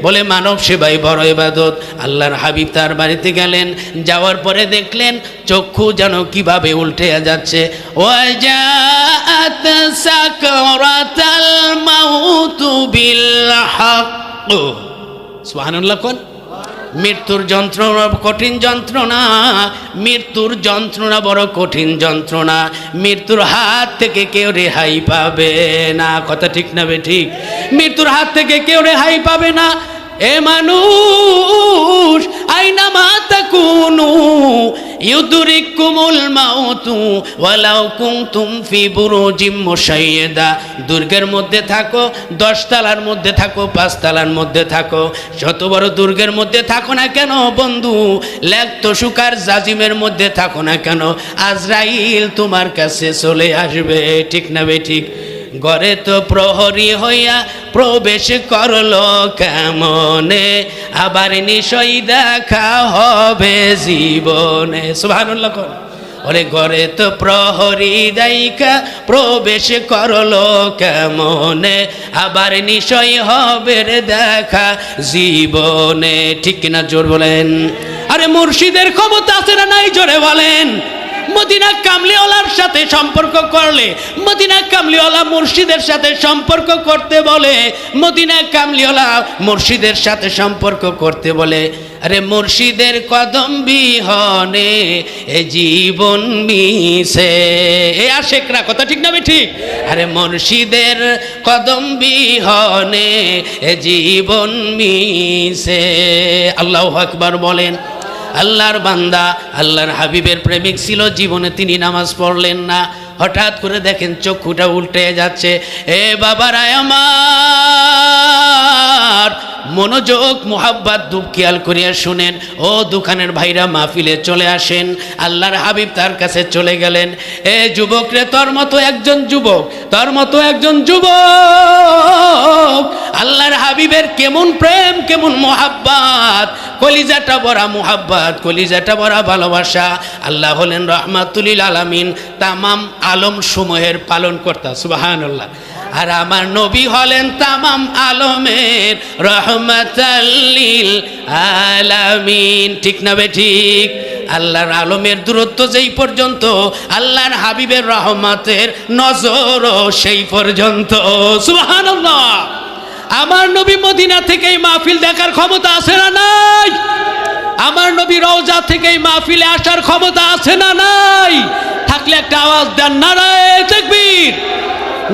বলে মানব সেবাই বড় ইবাদত। আল্লাহর হাবিব তার বাড়িতে গেলেন, যাওয়ার পরে দেখলেন চক্ষু যেন কিভাবে উল্টে যাচ্ছে। ওয়াজাআত সাকরাতাল মাউত বিল হক। সুবহানাল্লাহ। কোন মৃত্যুর যন্ত্রণা কঠিন যন্ত্রণা, মৃত্যুর যন্ত্রণা বড় কঠিন যন্ত্রণা। মৃত্যুর হাত থেকে কেউ রেহাই পাবে না, কথা ঠিক না বে ঠিক? মৃত্যুর হাত থেকে কেউ রেহাই পাবে না। এ মানুষ আইনামা তাকুনু ইউদরিকুমুল মাউতু ওয়ালাউ কুনতুম ফি বুরুজিম মুশাইয়্যাদা। দুর্গের মধ্যে থাকো, 10 তলার মধ্যে থাকো, 5 তলার মধ্যে থাকো, যত বড় দুর্গের মধ্যে থাকো না কেন বন্ধু, লেক্তসুকার জাজিমের মধ্যে থাকো না কেন, আজরাইল তোমার কাছে চলে আসবে, ঠিক না বে ঠিক? ঘরে তো প্রহরী হইয়া প্রবেশ করলো কেমনে, আবার নিশই দেখা হবে জীবনে। সুবহানাল্লাহ। ওরে ঘরে তো প্রহরী দাইকা প্রবেশ করলো কেমনে, আবার নিশই হবে রে দেখা জীবনে, ঠিক কিনা জোর বলেন? আরে মুর্শিদের ক্ষমতা আছে না নাই, জোরে বলেন? মদিনা কামলিওয়ালার সাথে সম্পর্ক করলে, মদিনা কামলিওয়ালা মুর্শিদের সাথে সম্পর্ক করতে বলে, মদিনা কামলিওয়ালা মুর্শিদের সাথে সম্পর্ক করতে বলে। আরে মুর্শিদের কদম বিহনে এ জীবন মিশে, এ আশেকরা, কথা ঠিক না বে ঠিক? আরে মুর্শিদের কদম বিহনে এ জীবন মিশে। আল্লাহু আকবার বলেন। আল্লাহর বান্দা, আল্লাহর হাবিবের প্রেমিক ছিল, জীবনে তিনি নামাজ পড়লেন না। হঠাৎ করে দেখেন চক্ষুটা উল্টে যাচ্ছে। এ বাবারায় আমার, মনোযোগ মোহাব্বত দুঃখ খেয়াল করিয়া শুনেন। ও দোকানের ভাইরা, মাহফিলে চলে আসেন। আল্লাহর হাবিব তার কাছে চলে গেলেন। এ যুবক রে, তোর মতো একজন যুবক, তোর মতো একজন যুবক, আল্লাহর হাবিবের কেমন প্রেম, কেমন মোহাব্বত, কলিজাটা ভরা মোহাব্বত, কলিজাটা ভরা ভালোবাসা। আল্লাহ হলেন রহমাতুল লিল আলামিন, তামাম আলম সমূহের পালন কর্তা। সুবহানাল্লাহ। আর আমার নবী হলেন তামাম আলমের রহমাতুল লিল আলামিন, ঠিক না বে ঠিক? আল্লাহর আলমের দূরত্ব যেই পর্যন্ত, আল্লাহর হাবিবের রহমতের নজরও সেই পর্যন্ত। সুবহানাল্লাহ। আমার নবী মদিনা থেকে এই মাহফিল দেখার ক্ষমতা আছে না নাই? আমার নবী রওজা থেকে এই মাহফিলে আসার ক্ষমতা আছে না নাই? থাকলে একটা আওয়াজ দেন, নারায়ে তাকবীর,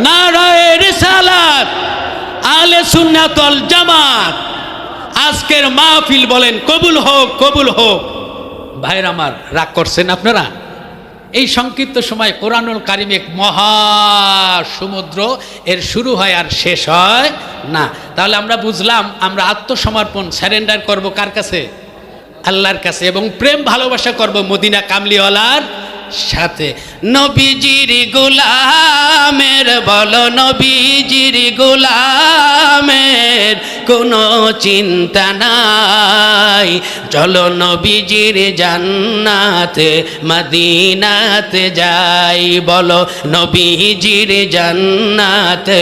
নারায়ে রিসালাত, আহলে সুন্নাত ওয়াল জামাত। আজকের মাহফিল বলেন কবুল হোক, কবুল হোক। ভাইরা আমার, রাগ করছেন আপনারা? এই সংক্ষিপ্ত সময় কোরআনুল কারিম এক মহা সমুদ্র, এর শুরু হয় আর শেষ হয় না। তাহলে আমরা বুঝলাম, আমরা আত্মসমর্পণ, স্যারেন্ডার করব কার কাছে? আল্লাহর কাছে, এবং প্রেম ভালোবাসা করব মদিনা কামলিওয়ালার সাথে। নবীজির গোলামের, বলো নবীজির গোলামের কোনো চিন্তা নাই, চলো নবীজির জান্নাতে মদিনাতে যাই, বলো নবীজির জান্নাতে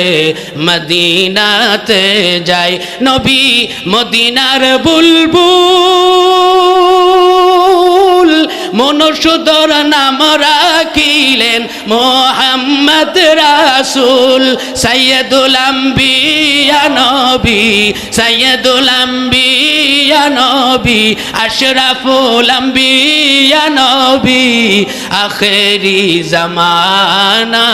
মদিনাতে যাই। নবী মদিনার বুলবুল, মনসুদর নাম রাখিলেন মোহাম্মদ রাসূল, সাইয়্যিদুল আম্বিয়া নবী, সাইয়্যিদুল আম্বিয়া নবী, আশরাফুল আম্বিয়া নবী, আখেরি জামানা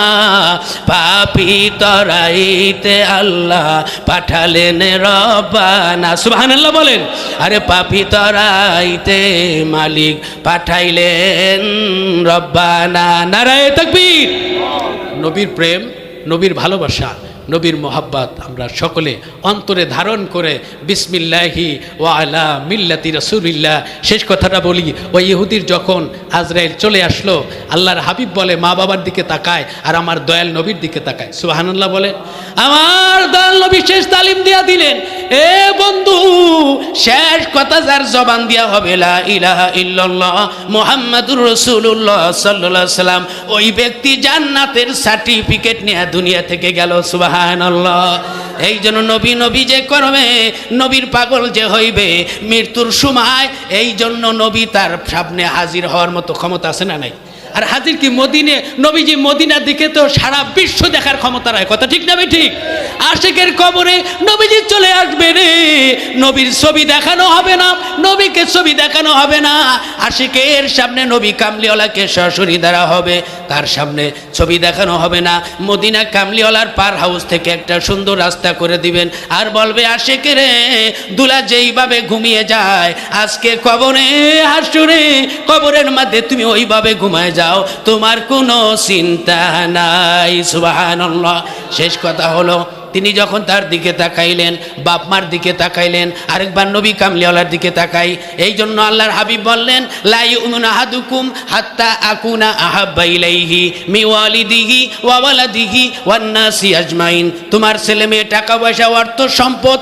পাপী তরাইতে আল্লাহ পাঠালেন রব্বানা। সুবহানাল্লাহ বলেন। আরে পাপী তরাইতে মালিক পাঠাইলেন রব্বানা। নারায়ে তাকবীর। নবীর প্রেম, নবীর ভালোবাসা, নবীর মোহাব্বত আমরা সকলে অন্তরে ধারণ করে বিসমিল্লাহি ওয়া আলা মিল্লাতি রাসূলিল্লাহ শেষ কথাটা বলি। ওই ইহুদির যখন আজরাইল চলে আসলো, আল্লাহর হাবিব বলে মা বাবার দিকে তাকায় আর আমার দয়াল নবীর দিকে তাকায়। সুবহানাল্লাহ বলে। আমার দয়াল নবী শেষ তালিম দিয়া দিলেন, এ বন্ধু, শেষ কথা যার জবান দিয়া হবে লা ইলাহা ইল্লাল্লাহ মুহাম্মাদুর রাসূলুল্লাহ সাল্লাল্লাহু আলাইহি সাল্লাম, ওই ব্যক্তি জান্নাতের সার্টিফিকেট নিয়ে দুনিয়া থেকে গেল। সুবহানাল্লাহ। এই জন্য নবী নবী যে করবে, নবীর পাগল যে হইবে মৃত্যুর সময়, এই জন্য নবী তার সামনে হাজির হওয়ার মতো ক্ষমতা আছে না নাই?
আর হাজির কি মদিনে, নবীজি মদিনার দিকে তো সারা বিশ্ব দেখার ক্ষমতা রাখে, কথা ঠিক না ঠিক? আশিকের কবরে নবীজি চলে আসবে রে, নবীর ছবি দেখানো হবে না, নবীকে ছবি দেখানো হবে না, আশিকের সামনে নবী কামলিওয়ালাকে সরাসরি দ্বারা হবে, তার সামনে ছবি দেখানো হবে না। মদিনা কামলিওয়ালার পার হাউস থেকে একটা সুন্দর রাস্তা করে দিবেন, আর বলবে আশিক রে, দুলা যেইভাবে ঘুমিয়ে যায় আজকে কবরে হাসরে কবরের মধ্যে তুমি ওইভাবে ঘুমায় যাও, তোমার কোনো চিন্তা নাই। সুবহানাল্লাহ। শেষ কথা হলো, তিনি যখন তার দিকে তাকাইলেন, বাপ মার দিকে তাকাইলেন, আরেকবার নবী কামলিওয়ালার দিকে তাকাই। এই জন্য আল্লাহর হাবিব বললেন, লা ইউমিনু আহাদুকুম হাত্তা আকুনা আহাব্বা ইলাইহি মিন ওয়ালিদিহি ওয়া ওয়ালাদিহি ওয়ান নাসি আজমাইন। তোমার ছেলে মেয়ে, টাকা পয়সা, অর্থ সম্পদ